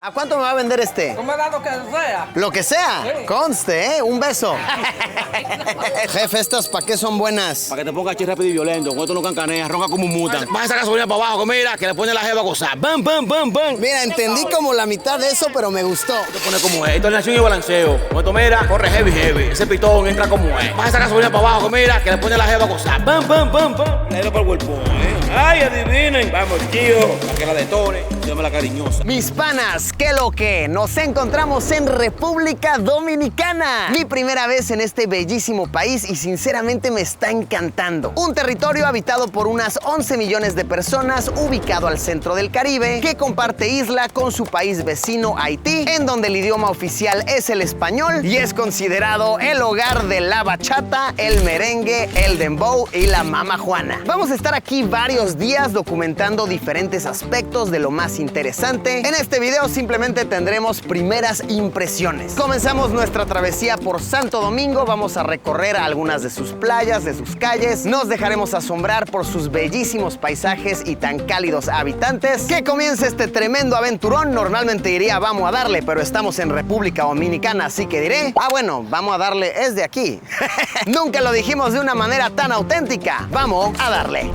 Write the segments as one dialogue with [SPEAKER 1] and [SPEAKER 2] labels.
[SPEAKER 1] ¿A cuánto me va a vender este?
[SPEAKER 2] Tú me das lo que sea.
[SPEAKER 1] Lo que sea.
[SPEAKER 2] Sí.
[SPEAKER 1] Conste, ¿eh? Un beso. Jefe, ¿estas para qué son buenas?
[SPEAKER 3] Para que te pongas rápido y violento. Con esto no cancaneas, ronca como un muta. Vas a sacar gasolina para abajo, que mira, que le pone la jeva a gozar. ¡Bam, bam, bam, bam!
[SPEAKER 1] Mira, entendí como la mitad de eso, pero me gustó.
[SPEAKER 3] Te pone como es. Esto es nación y balanceo. Con esto, mira, corre heavy, heavy. Ese pitón entra como es. Vas a sacar gasolina para abajo, que mira, que le pone la jeva a gozar. ¡Bam, bam, bam, bam! Le para el cuerpo, ¿eh? ¡Ay, adivinen! Vamos, tío. Para que la detone. Llama la cariñosa.
[SPEAKER 1] Mis panas, ¿qué lo que? Nos encontramos en República Dominicana. Mi primera vez en este bellísimo país y sinceramente me está encantando. Un territorio habitado por unas 11 millones de personas, ubicado al centro del Caribe, que comparte isla con su país vecino Haití, en donde el idioma oficial es el español y es considerado el hogar de la bachata, el merengue, el dembow y la mama juana. Vamos a estar aquí varios días documentando diferentes aspectos de lo más interesante. En este video simplemente tendremos primeras impresiones. Comenzamos nuestra travesía por Santo Domingo, vamos a recorrer algunas de sus playas, de sus calles, nos dejaremos asombrar por sus bellísimos paisajes y tan cálidos habitantes. Que comience este tremendo aventurón. Normalmente diría vamos a darle, pero estamos en República Dominicana, así que diré, bueno, vamos a darle es de aquí. Nunca lo dijimos de una manera tan auténtica. Vamos a darle.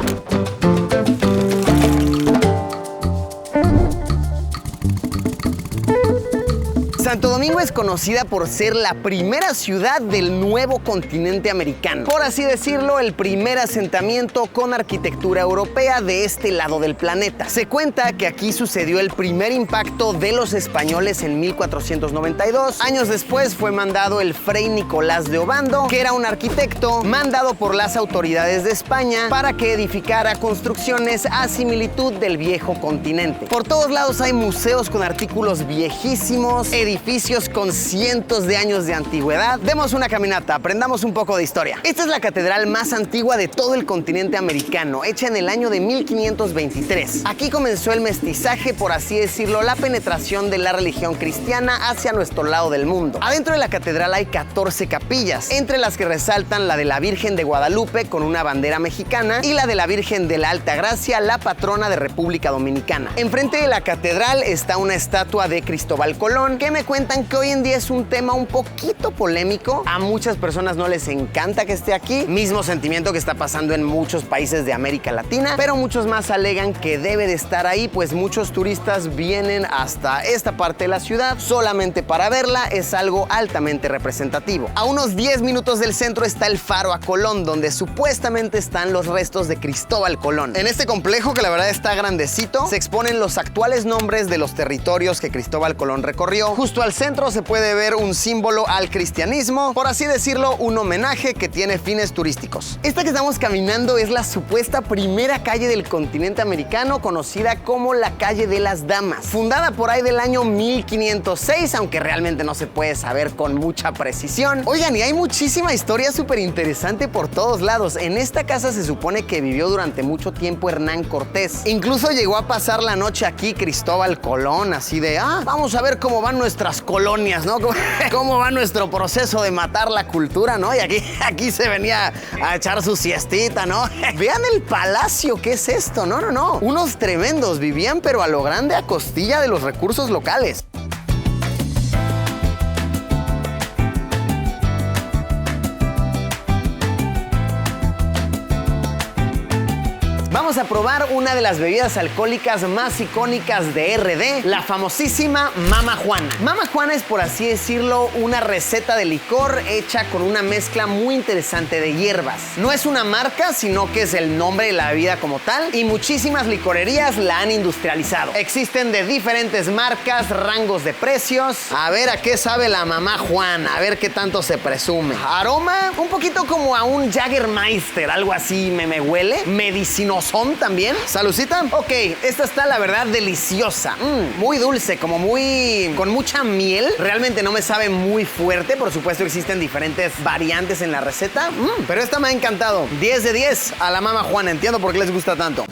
[SPEAKER 1] Santo Domingo es conocida por ser la primera ciudad del nuevo continente americano. Por así decirlo, el primer asentamiento con arquitectura europea de este lado del planeta. Se cuenta que aquí sucedió el primer impacto de los españoles en 1492. Años después fue mandado el Fray Nicolás de Obando, que era un arquitecto mandado por las autoridades de España para que edificara construcciones a similitud del viejo continente. Por todos lados hay museos con artículos viejísimos, edificios con cientos de años de antigüedad. Demos una caminata, aprendamos un poco de historia. Esta es la catedral más antigua de todo el continente americano, hecha en el año de 1523. Aquí comenzó el mestizaje, por así decirlo, la penetración de la religión cristiana hacia nuestro lado del mundo. Adentro de la catedral hay 14 capillas, entre las que resaltan la de la Virgen de Guadalupe con una bandera mexicana y la de la Virgen de la Alta Gracia, la patrona de República Dominicana. Enfrente de la catedral está una estatua de Cristóbal Colón, que me cuentan que hoy en día es un tema un poquito polémico. A muchas personas no les encanta que esté aquí. Mismo sentimiento que está pasando en muchos países de América Latina, pero muchos más alegan que debe de estar ahí, pues muchos turistas vienen hasta esta parte de la ciudad solamente para verla. Es algo altamente representativo. A unos 10 minutos del centro está el Faro a Colón, donde supuestamente están los restos de Cristóbal Colón. En este complejo, que la verdad está grandecito, se exponen los actuales nombres de los territorios que Cristóbal Colón recorrió. Justo al centro se puede ver un símbolo al cristianismo, por así decirlo, un homenaje que tiene fines turísticos. Esta que estamos caminando es la supuesta primera calle del continente americano, conocida como la Calle de las Damas. Fundada por ahí del año 1506, aunque realmente no se puede saber con mucha precisión. Oigan, y hay muchísima historia súper interesante por todos lados. En esta casa se supone que vivió durante mucho tiempo Hernán Cortés. Incluso llegó a pasar la noche aquí Cristóbal Colón, así de, vamos a ver cómo van nuestras colonias, ¿no? ¿Cómo va nuestro proceso de matar la cultura, ¿no? Y aquí se venía a echar su siestita, ¿no? Vean el palacio, ¿qué es esto? No. Unos tremendos, vivían pero a lo grande a costilla de los recursos locales. Vamos a probar una de las bebidas alcohólicas más icónicas de RD, la famosísima Mama Juana. Mama Juana es, por así decirlo, una receta de licor hecha con una mezcla muy interesante de hierbas. No es una marca, sino que es el nombre de la bebida como tal, y muchísimas licorerías la han industrializado. Existen de diferentes marcas, rangos de precios. A ver a qué sabe la Mama Juana, a ver qué tanto se presume. Aroma, un poquito como a un Jägermeister, algo así me huele. Medicinosón también. ¿Salucita? Ok, esta está la verdad deliciosa. Muy dulce, como con mucha miel. Realmente no me sabe muy fuerte. Por supuesto existen diferentes variantes en la receta. Pero esta me ha encantado. 10 de 10 a la Mama Juana. Entiendo por qué les gusta tanto.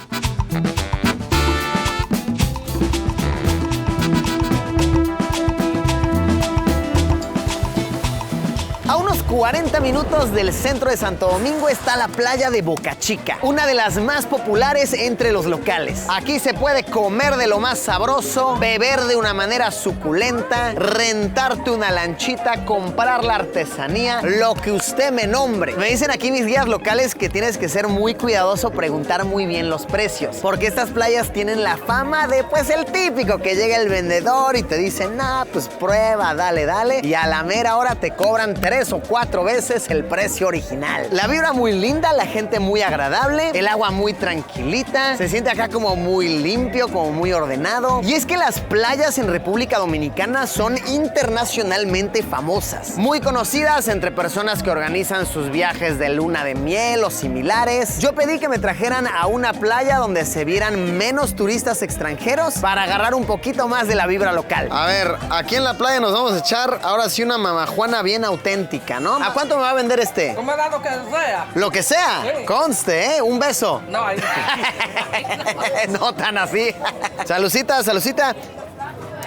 [SPEAKER 1] A unos 40 minutos del centro de Santo Domingo está la playa de Boca Chica, una de las más populares entre los locales. Aquí se puede comer de lo más sabroso, beber de una manera suculenta, rentarte una lanchita, comprar la artesanía, lo que usted me nombre. Me dicen aquí mis guías locales que tienes que ser muy cuidadoso, preguntar muy bien los precios, porque estas playas tienen la fama de, pues, el típico que llega el vendedor y te dice, nah, pues prueba, dale, dale, y a la mera hora te cobran 3 o 4 veces el precio original. La vibra muy linda, la gente muy agradable, el agua muy tranquilita, se siente acá como muy limpio, como muy ordenado. Y es que las playas en República Dominicana son internacionalmente famosas, muy conocidas entre personas que organizan sus viajes de luna de miel o similares. Yo pedí que me trajeran a una playa donde se vieran menos turistas extranjeros para agarrar un poquito más de la vibra local. A ver, aquí en la playa nos vamos a echar ahora sí una mamajuana bien auténtica, ¿no? ¿A cuánto me va a vender este?
[SPEAKER 2] No me da lo que sea.
[SPEAKER 1] Lo que sea,
[SPEAKER 2] Sí.
[SPEAKER 1] conste, ¿eh? Un beso.
[SPEAKER 2] No, ahí no.
[SPEAKER 1] No tan así. Salucita, salucita.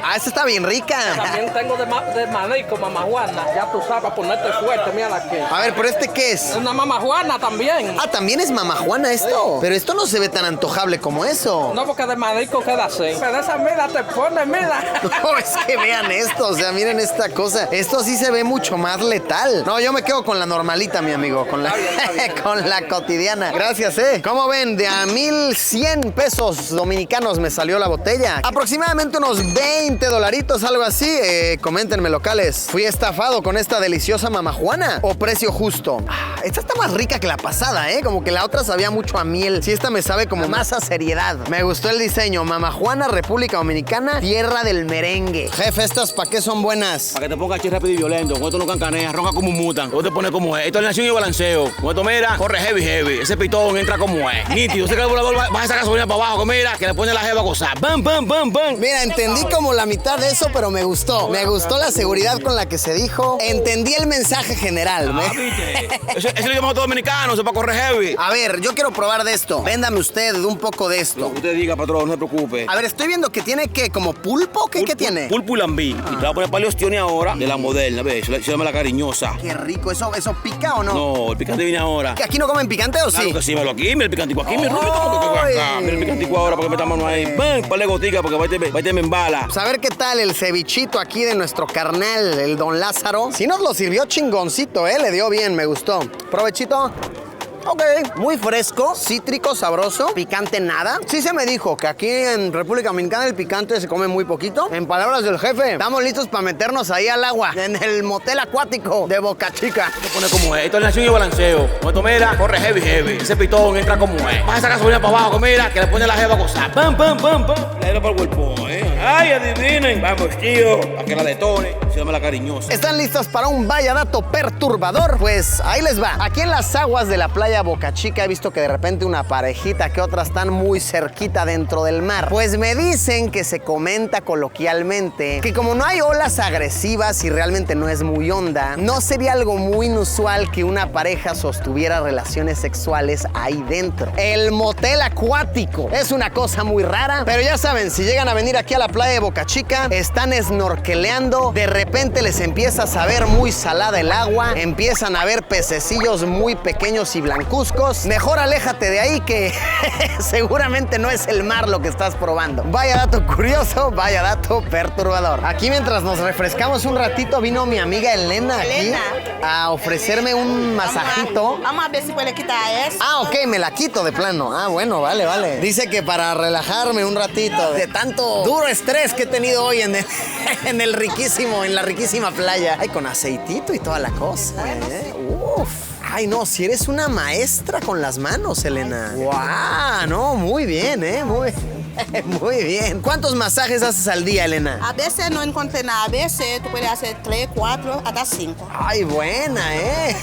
[SPEAKER 1] Ah, esta está bien rica.
[SPEAKER 2] También tengo de manico, mamajuana. Ya tú sabes, ponerte fuerte, mírala aquí.
[SPEAKER 1] A ver, ¿pero este qué es?
[SPEAKER 2] Es una mamajuana también.
[SPEAKER 1] Ah, también es mamajuana esto. Pero esto no se ve tan antojable como eso.
[SPEAKER 2] No, porque de manico queda así. Pero esa mira te pone, mira.
[SPEAKER 1] No, es que vean esto, o sea, miren esta cosa. Esto sí se ve mucho más letal. No, yo me quedo con la normalita, mi amigo, con la,
[SPEAKER 2] Está bien.
[SPEAKER 1] con la cotidiana. Gracias, ¿eh? ¿Cómo ven? De a 1,100 pesos dominicanos me salió la botella. Aproximadamente unos 20 dolaritos, algo así. Coméntenme, locales. ¿Fui estafado con esta deliciosa mamajuana o precio justo? Esta está más rica que la pasada, ¿eh? Como que la otra sabía mucho a miel. Sí, esta me sabe como más a seriedad. Me gustó el diseño. Mamajuana, República Dominicana, tierra del merengue. Jefe, ¿estas para qué son buenas?
[SPEAKER 3] Para que te pongas aquí rápido y violento. Con esto no cancaneas, ronca como un mutan. Luego te pones como es. Esto es alineación y balanceo. Con esto, mira, corre heavy. Ese pitón entra como es. Nítido. Sé que el volador va a sacar gasolina para abajo. Que mira, que le pone la jeva a gozar. ¡Bam!
[SPEAKER 1] Mira, entendí como la mitad de eso, pero me gustó. Me gustó la seguridad con la que se dijo. Entendí el mensaje general.
[SPEAKER 3] ¿Viste? Ese es el idioma dominicano, eso es para correr heavy.
[SPEAKER 1] A ver, yo quiero probar de esto. Véndame usted un poco de
[SPEAKER 3] Lo
[SPEAKER 1] esto.
[SPEAKER 3] que usted diga, patrón, no se preocupe.
[SPEAKER 1] A ver, estoy viendo que tiene, ¿qué? ¿Como pulpo? ¿Qué tiene?
[SPEAKER 3] Pulpo y lambí. Y te voy a poner paleostiones ahora de la moderna, ¿ves? Se llama la cariñosa.
[SPEAKER 1] Qué rico. ¿Eso pica o no?
[SPEAKER 3] No, el picante viene ahora.
[SPEAKER 1] ¿Que aquí no comen picante o sí?
[SPEAKER 3] Claro que sí, míralo aquí, mira el picantico aquí, mi Rubito.
[SPEAKER 1] ¡Ay!
[SPEAKER 3] Mira el picantico ahora porque metamos ahí. ¡Bam! Pale gotica porque va a me embala.
[SPEAKER 1] Pues a ver qué tal el cevichito aquí de nuestro carnal, el Don Lázaro. Sí nos lo sirvió chingoncito, ¿eh? Le dio bien, me gustó. Provechito. Ok, muy fresco, cítrico, sabroso, picante nada. Sí se me dijo que aquí en República Dominicana el picante se come muy poquito. En palabras del jefe, estamos listos para meternos ahí al agua, en el motel acuático de Boca Chica.
[SPEAKER 3] Se pone como es. Esto es alineación y balanceo. Con esto, mira, corre heavy. Ese pitón entra como es. Vas a sacar gasolina para abajo, que mira, que le pone la jeva a gozar. ¡Pam! Le da para el cuerpo, ¿eh? ¡Ay, adivinen! Vamos, tío, a que la detone. Se llama la cariñosa.
[SPEAKER 1] ¿Están listos para un vaya dato perturbador? Pues ahí les va. Aquí en las aguas de la playa Boca Chica he visto que de repente una parejita que otra están muy cerquita dentro del mar. Pues me dicen que se comenta coloquialmente que como no hay olas agresivas y realmente no es muy honda, no sería algo muy inusual que una pareja sostuviera relaciones sexuales ahí dentro. El motel acuático es una cosa muy rara, pero ya saben, si llegan a venir aquí a la playa de Boca Chica, están snorkeleando, de repente les empieza a saber muy salada el agua, empiezan a ver pececillos muy pequeños y blancuzcos. Mejor aléjate de ahí que seguramente no es el mar lo que estás probando. Vaya dato curioso, vaya dato perturbador. Aquí mientras nos refrescamos un ratito vino mi amiga Elena aquí a ofrecerme un masajito.
[SPEAKER 4] Vamos a ver si puede quitar eso.
[SPEAKER 1] Ah, ok, me la quito de plano. Ah, bueno, vale. Dice que para relajarme un ratito de tanto duro estrés que he tenido hoy en la riquísima playa. Ay, con aceitito y toda la cosa, ¿eh? Uf. Ay, no, si eres una maestra con las manos, Elena. ¡Guau! No, muy bien, ¿eh? Muy bien. ¿Cuántos masajes haces al día, Elena?
[SPEAKER 4] A veces no encontré nada. A veces tú puedes hacer 3, 4, hasta 5.
[SPEAKER 1] Ay, buena, ¿eh?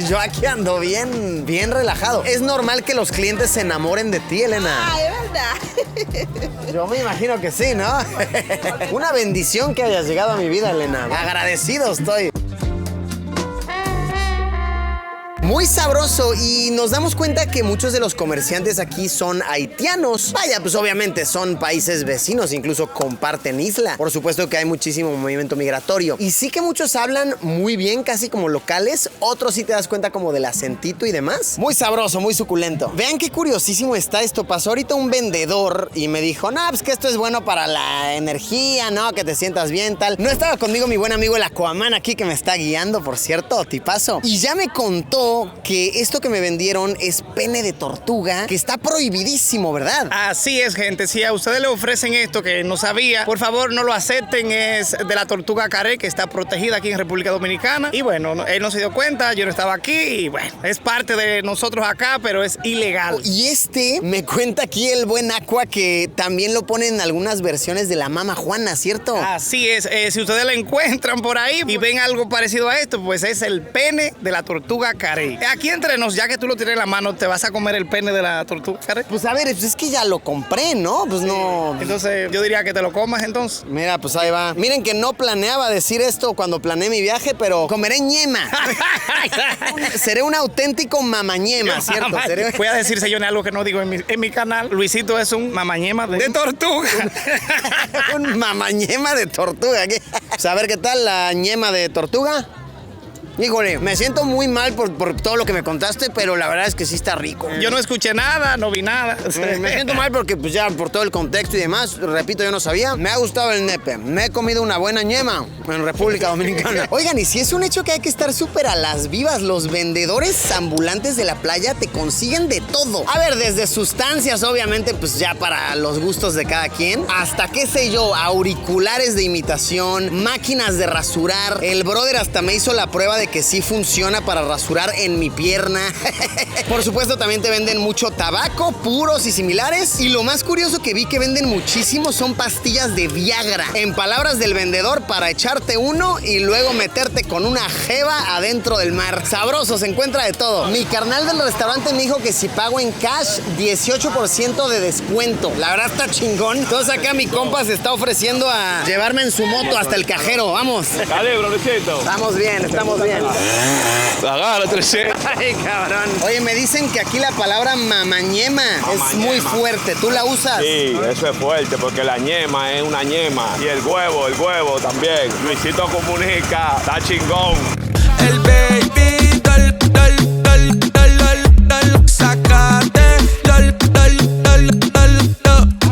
[SPEAKER 1] Yo aquí ando bien relajado. Es normal que los clientes se enamoren de ti, Elena.
[SPEAKER 4] Ah, es verdad.
[SPEAKER 1] Yo me imagino que sí, ¿no? Una bendición que hayas llegado a mi vida, Elena. Agradecido estoy. Muy sabroso, y nos damos cuenta que muchos de los comerciantes aquí son haitianos. Vaya, pues obviamente son países vecinos, incluso comparten isla. Por supuesto que hay muchísimo movimiento migratorio. Y sí que muchos hablan muy bien, casi como locales. Otros sí te das cuenta como del acentito y demás. Muy sabroso, muy suculento. Vean qué curiosísimo está esto. Pasó ahorita un vendedor y me dijo, no, pues que esto es bueno para la energía, ¿no? Que te sientas bien, tal. No estaba conmigo mi buen amigo el Aquaman aquí, que me está guiando, por cierto, tipazo. Y ya me contó que esto que me vendieron es pene de tortuga, que está prohibidísimo, ¿verdad?
[SPEAKER 5] Así es, gente. Si a ustedes le ofrecen esto que no sabía, por favor no lo acepten. Es de la tortuga carey, que está protegida aquí en República Dominicana. Y bueno, él no se dio cuenta, yo no estaba aquí y bueno, es parte de nosotros acá, pero es ilegal.
[SPEAKER 1] Y me cuenta aquí el buen Aqua que también lo ponen en algunas versiones de la Mama Juana, ¿cierto?
[SPEAKER 5] Así es. Si ustedes lo encuentran por ahí y ven algo parecido a esto, pues es el pene de la tortuga carey. Aquí entre nos, ya que tú lo tienes en la mano, ¿te vas a comer el pene de la tortuga carey?
[SPEAKER 1] Pues a ver, pues es que ya lo compré, ¿no? Pues no.
[SPEAKER 5] Entonces yo diría que te lo comas entonces.
[SPEAKER 1] Mira, pues ahí va. Miren que no planeaba decir esto cuando planeé mi viaje, pero comeré ñema. Seré un auténtico mamañema, ¿cierto?
[SPEAKER 5] Voy a decir, señores, algo que no digo en mi canal. Luisito es un mamañema de tortuga.
[SPEAKER 1] Un mamañema de tortuga. ¿Qué? Pues a ver qué tal la ñema de tortuga. Híjole, me siento muy mal por todo lo que me contaste, pero la verdad es que sí está rico.
[SPEAKER 5] Yo no escuché nada, no vi nada.
[SPEAKER 1] Me siento mal porque pues ya por todo el contexto y demás, repito, yo no sabía. Me ha gustado el nepe. Me he comido una buena ñema en República Dominicana. Oigan, y si es un hecho que hay que estar súper a las vivas, los vendedores ambulantes de la playa te consiguen de todo. A ver, desde sustancias, obviamente, pues ya para los gustos de cada quien, hasta, qué sé yo, auriculares de imitación, máquinas de rasurar. El brother hasta me hizo la prueba de que sí funciona para rasurar en mi pierna. Por supuesto, también te venden mucho tabaco, puros y similares. Y lo más curioso que vi que venden muchísimo son pastillas de Viagra. En palabras del vendedor, para echarte uno y luego meterte con una jeva adentro del mar. Sabroso, se encuentra de todo. Mi carnal del restaurante me dijo que si pago en cash, 18% de descuento. La verdad está chingón. Entonces acá mi compa se está ofreciendo a llevarme en su moto hasta el cajero. Vamos.
[SPEAKER 3] Dale, brodecito.
[SPEAKER 1] Estamos bien, estamos bien.
[SPEAKER 3] Agarra, 300.
[SPEAKER 1] Ay, cabrón. Oye, me dicen que aquí la palabra mamañema es muy fuerte. ¿Tú la usas?
[SPEAKER 6] Sí, eso es fuerte porque la ñema es una ñema. Y el huevo también. Luisito Comunica, está chingón.
[SPEAKER 7] El baby, sacate,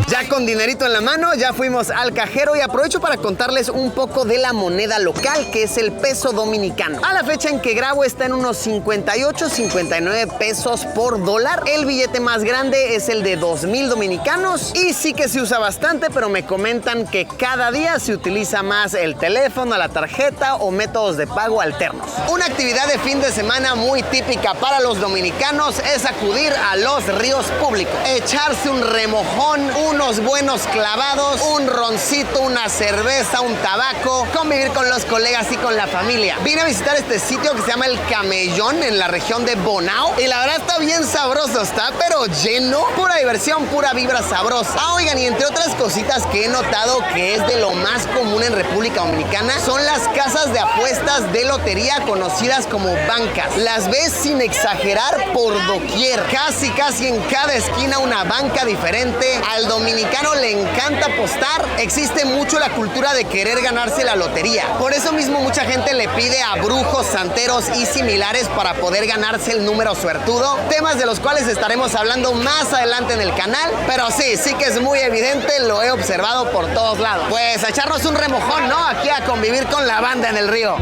[SPEAKER 1] Ya con dinerito en la mano, ya fuimos al cajero y aprovecho para contarles un poco de la moneda local, que es el peso dominicano. A la fecha en que grabo está en unos 58, 59 pesos por dólar. El billete más grande es el de 2,000 dominicanos y sí que se usa bastante, pero me comentan que cada día se utiliza más el teléfono, la tarjeta o métodos de pago alternos. Una actividad de fin de semana muy típica para los dominicanos es acudir a los ríos públicos, echarse un remojón, unos buenos clavados, un roncito, una cerveza, un tabaco, convivir con los colegas y con la familia. Vine a visitar este sitio que se llama El Camellón en la región de Bonao y la verdad está bien sabroso, está pero lleno, pura diversión, pura vibra sabrosa. Oigan, y entre otras cositas que he notado que es de lo más común en República Dominicana son las casas de apuestas de lotería conocidas como bancas. Las ves sin exagerar por doquier, casi en cada esquina una banca diferente. Al dominicano le encanta apostar, existe mucho la cultura de querer ganarse la lotería. Por eso mismo mucha gente le pide a brujos, santeros y similares para poder ganarse el número suertudo, temas de los cuales estaremos hablando más adelante en el canal, pero sí que es muy evidente, lo he observado por todos lados. Pues a echarnos un remojón, ¿no? Aquí a convivir con la banda en el río.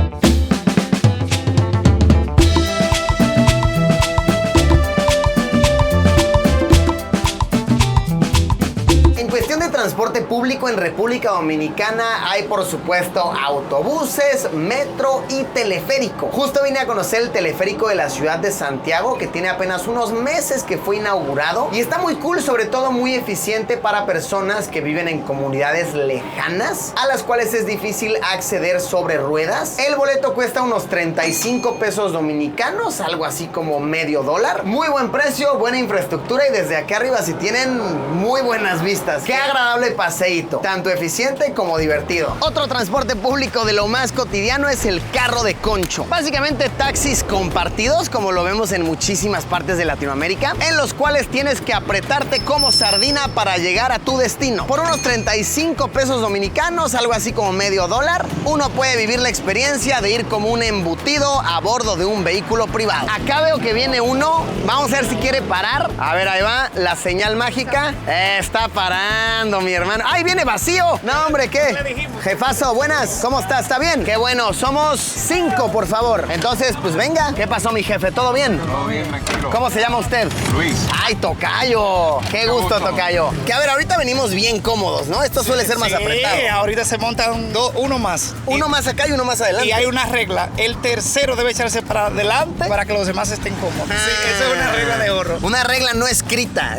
[SPEAKER 1] De transporte público en República Dominicana hay, por supuesto, autobuses, metro y teleférico. Justo vine a conocer el teleférico de la ciudad de Santiago, que tiene apenas unos meses que fue inaugurado y está muy cool, sobre todo muy eficiente para personas que viven en comunidades lejanas a las cuales es difícil acceder sobre ruedas. El boleto cuesta unos 35 pesos dominicanos, algo así como medio dólar. Muy buen precio, buena infraestructura y desde acá arriba si tienen muy buenas vistas. Qué agradable agradable paseíto, tanto eficiente como divertido. Otro transporte público de lo más cotidiano es el carro de concho. Básicamente taxis compartidos, como lo vemos en muchísimas partes de Latinoamérica, en los cuales tienes que apretarte como sardina para llegar a tu destino. Por unos 35 pesos dominicanos, algo así como medio dólar, uno puede vivir la experiencia de ir como un embutido a bordo de un vehículo privado. Acá veo que viene uno, vamos a ver si quiere parar. A ver, ahí va, la señal mágica. Está parando, mi hermano. ¡Ay, viene vacío! No, hombre, ¿qué? Jefazo, buenas, ¿cómo está? ¿Está bien? Qué bueno, somos 5, por favor. Entonces, pues venga. ¿Qué pasó, mi jefe? ¿Todo bien?
[SPEAKER 8] Todo bien, tranquilo.
[SPEAKER 1] ¿Cómo se llama usted?
[SPEAKER 8] Luis.
[SPEAKER 1] ¡Ay, tocayo! ¡Qué gusto, tocayo! Que a ver, ahorita venimos bien cómodos, ¿no? Esto suele ser más apretado.
[SPEAKER 5] Sí, ahorita se monta uno más.
[SPEAKER 1] Uno más acá y uno más adelante.
[SPEAKER 5] Y hay una regla, el tercero debe echarse para adelante para que los demás estén cómodos. Sí, esa es una regla de oro.
[SPEAKER 1] Una regla no escrita.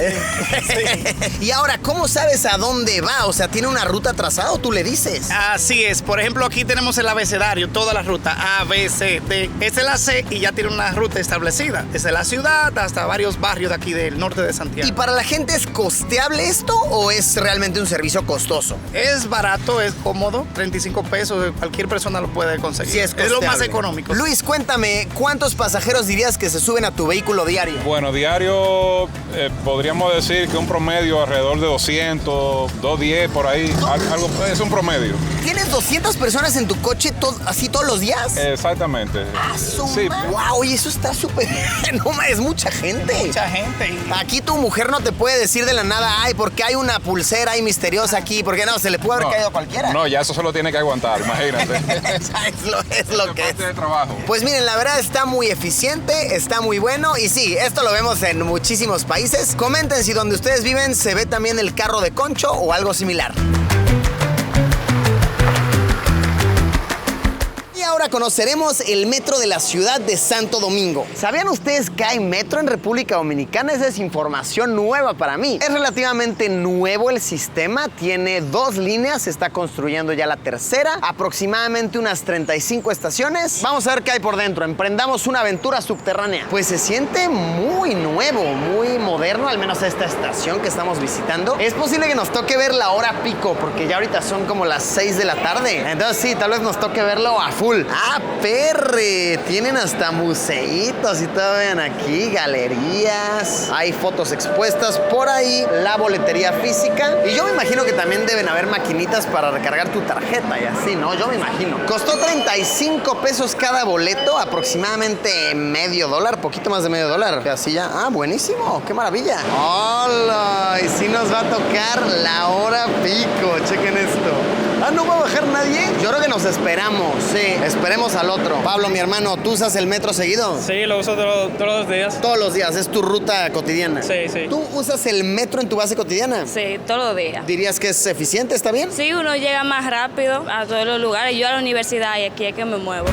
[SPEAKER 1] Sí. Y ahora, ¿cómo sabes a dónde va? O sea, ¿tiene una ruta trazada o tú le dices?
[SPEAKER 5] Así es. Por ejemplo, aquí tenemos el abecedario, toda la ruta A, B, C, D. Esta es la C y ya tiene una ruta establecida. Desde la ciudad hasta varios barrios de aquí del norte de Santiago.
[SPEAKER 1] ¿Y para la gente es costeable esto o es realmente un servicio costoso?
[SPEAKER 5] Es barato, es cómodo, 35 pesos, cualquier persona lo puede conseguir.
[SPEAKER 1] Sí, es
[SPEAKER 5] lo más económico.
[SPEAKER 1] Luis, cuéntame, ¿cuántos pasajeros dirías que se suben a tu vehículo diario?
[SPEAKER 8] Bueno, diario podríamos decir que un promedio alrededor de 200, 210 por ahí. Algo, es un promedio.
[SPEAKER 1] ¿Tienes 200 personas en tu coche así todos los días?
[SPEAKER 8] Exactamente.
[SPEAKER 1] Sí. ¡Wow! Y eso está súper bien. No, es mucha gente.
[SPEAKER 5] Mucha gente.
[SPEAKER 1] Aquí tu mujer no te puede decir de la nada, ay, porque hay una pulsera ahí misteriosa aquí, porque no, se le puede haber caído a cualquiera.
[SPEAKER 8] No, ya eso solo tiene que aguantar, imagínate.
[SPEAKER 1] es lo que es.
[SPEAKER 8] De trabajo.
[SPEAKER 1] Pues miren, la verdad está muy eficiente, está muy bueno y sí, esto lo vemos en muchísimos países. Comenten si donde ustedes viven se ve también el carro de concho o algo similar. Ahora conoceremos el metro de la ciudad de Santo Domingo. ¿Sabían ustedes que hay metro en República Dominicana? Esa es información nueva para mí. Es relativamente nuevo el sistema, tiene 2 líneas, se está construyendo ya la tercera, aproximadamente unas 35 estaciones. Vamos a ver qué hay por dentro, emprendamos una aventura subterránea. Pues se siente muy nuevo, muy moderno, al menos esta estación que estamos visitando. Es posible que nos toque ver la hora pico, porque ya ahorita son como las 6 de la tarde. Entonces sí, tal vez nos toque verlo a full. ¡Ah, perre! Tienen hasta museitos y todo, vean aquí, galerías. Hay fotos expuestas por ahí, la boletería física. Y yo me imagino que también deben haber maquinitas para recargar tu tarjeta y así, ¿no? Yo me imagino. Costó 35 pesos cada boleto, aproximadamente medio dólar, poquito más de medio dólar. Así ya. ¡Ah, buenísimo! ¡Qué maravilla! ¡Hola! Y sí nos va a tocar la hora pico. Chequen esto. Ah, ¿no va a bajar nadie? Yo creo que nos esperamos, sí. Esperemos al otro. Pablo, mi hermano, ¿tú usas el metro seguido?
[SPEAKER 9] Sí, lo uso todos los días.
[SPEAKER 1] Todos los días, es tu ruta cotidiana.
[SPEAKER 9] Sí, sí.
[SPEAKER 1] ¿Tú usas el metro en tu base cotidiana?
[SPEAKER 10] Sí, todos los días.
[SPEAKER 1] ¿Dirías que es eficiente? ¿Está bien?
[SPEAKER 10] Sí, uno llega más rápido a todos los lugares. Yo a la universidad y aquí es que me muevo.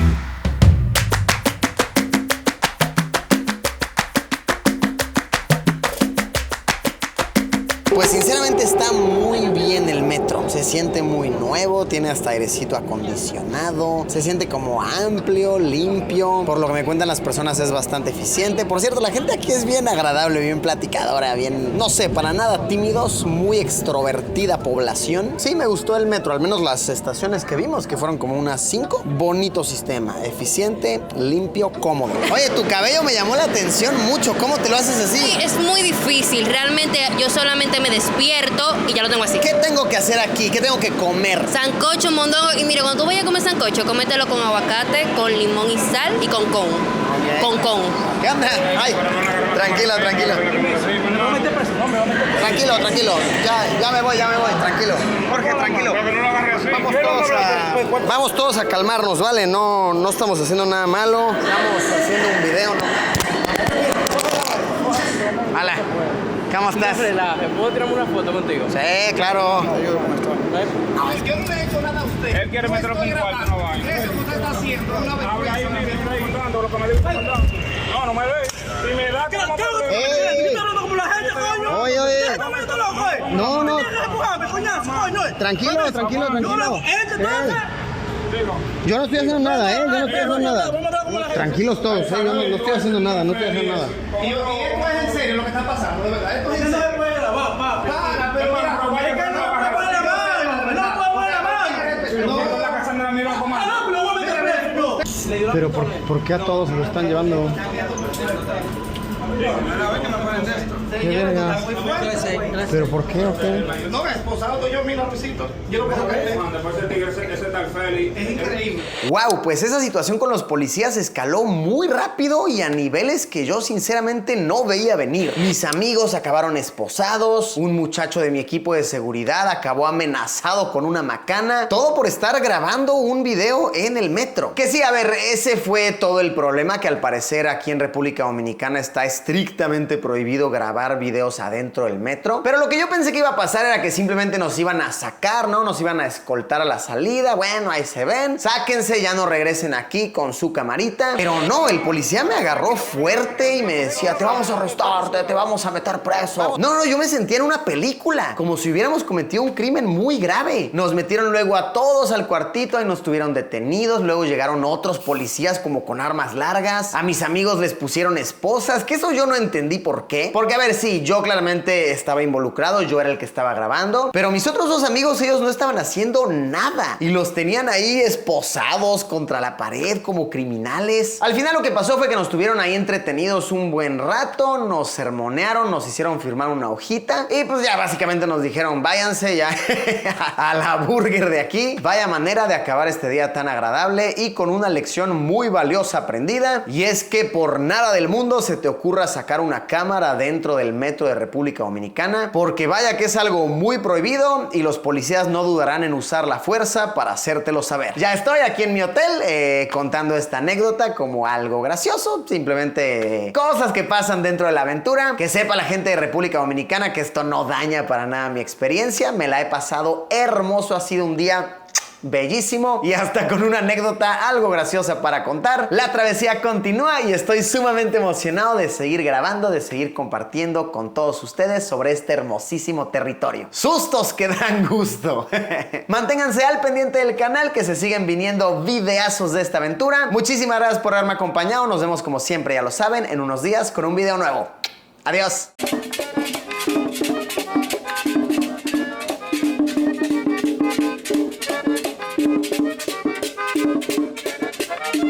[SPEAKER 1] Pues sinceramente está muy bien el metro. Se siente muy nuevo, tiene hasta airecito acondicionado. Se siente como amplio, limpio. Por lo que me cuentan las personas es bastante eficiente. Por cierto, la gente aquí es bien agradable, bien platicadora, bien, no sé, para nada tímidos, muy extrovertida población. Sí, me gustó el metro, al menos las estaciones que vimos, que fueron como unas 5. Bonito sistema, eficiente, limpio, cómodo. Oye, tu cabello me llamó la atención mucho. ¿Cómo te lo haces así?
[SPEAKER 11] Sí, es muy difícil. Realmente yo solamente me despierto y ya lo tengo así.
[SPEAKER 1] ¿Qué tengo que hacer aquí? ¿Qué tengo que comer?
[SPEAKER 11] Sancocho, mondongo. Y mire, cuando tú vayas a comer sancocho, cómetelo con aguacate, con limón y sal y con con.
[SPEAKER 1] Okay.
[SPEAKER 11] Con con.
[SPEAKER 1] ¿Qué onda? Ay, tranquilo. Tranquilo. Ya me voy, tranquilo. Jorge, tranquilo. Vamos todos a calmarnos, ¿vale? No estamos haciendo nada malo. Estamos haciendo un video, ¿no? Hola. ¿Cómo estás?
[SPEAKER 2] ¿Puedo tirarme una foto contigo?
[SPEAKER 1] Sí, claro.
[SPEAKER 5] No, yo no le he hecho nada a usted.
[SPEAKER 8] Él quiere meterlo con cuarto, no vaya.
[SPEAKER 5] Eso que usted está haciendo, una vez.
[SPEAKER 8] Habla ahí, mire, estoy contando lo que me dijo contando. No me ve. Si me da, ¿qué
[SPEAKER 5] estás hablando como la gente, coño?
[SPEAKER 1] Oye. No. Tranquilo. Yo no estoy haciendo nada, Tranquilos todos, yo no estoy haciendo nada, Y esto es en serio lo que está pasando, de verdad. Esto es en serio. Para, pero mira,
[SPEAKER 12] Pero ¿por qué a todos se lo están llevando? ¿Qué verga? ¿Pero por qué o qué?
[SPEAKER 5] No, esposado yo, mira, Luisito. Yo lo puedo ver. Es increíble.
[SPEAKER 1] Wow, pues esa situación con los policías escaló muy rápido y a niveles que yo sinceramente no veía venir. Mis amigos acabaron esposados, un muchacho de mi equipo de seguridad acabó amenazado con una macana, todo por estar grabando un video en el metro. Que sí, a ver, ese fue todo el problema, que al parecer aquí en República Dominicana está estrictamente prohibido grabar videos adentro del metro. Pero lo que yo pensé que iba a pasar era que simplemente nos iban a sacar, ¿no? Nos iban a escoltar a la salida. Bueno, ahí se ven. Sáquense, ya no regresen aquí con su camarita. Pero no, el policía me agarró fuerte y me decía, te vamos a arrestar, te vamos a meter preso. No, yo me sentía en una película, como si hubiéramos cometido un crimen muy grave. Nos metieron luego a todos al cuartito y nos tuvieron detenidos. Luego llegaron otros policías como con armas largas. A mis amigos les pusieron esposas, que eso yo no entendí por qué. Porque a ver, sí, yo claramente estaba involucrado, yo era el que estaba grabando, pero mis otros dos amigos, ellos no estaban haciendo nada y los tenían ahí esposados contra la pared como criminales. Al final lo que pasó fue que nos tuvieron ahí entretenidos un buen rato, nos sermonearon, nos hicieron firmar una hojita y pues ya básicamente nos dijeron, váyanse ya a la burger de aquí. Vaya manera de acabar este día tan agradable y con una lección muy valiosa aprendida, y es que por nada del mundo se te ocurra sacar una cámara dentro del metro de República Dominicana, porque vaya que es algo muy prohibido y los policías no dudarán en usar la fuerza para hacértelo saber. Ya estoy aquí en mi hotel contando esta anécdota como algo gracioso, simplemente cosas que pasan dentro de la aventura. Que sepa la gente de República Dominicana que esto no daña para nada mi experiencia, me la he pasado hermoso, ha sido un día bellísimo y hasta con una anécdota algo graciosa para contar. La travesía continúa y estoy sumamente emocionado de seguir grabando, de seguir compartiendo con todos ustedes sobre este hermosísimo territorio. Sustos que dan gusto. Manténganse al pendiente del canal, que se siguen viniendo videazos de esta aventura. Muchísimas gracias por haberme acompañado. Nos vemos como siempre, ya lo saben, en unos días con un video nuevo. Adiós.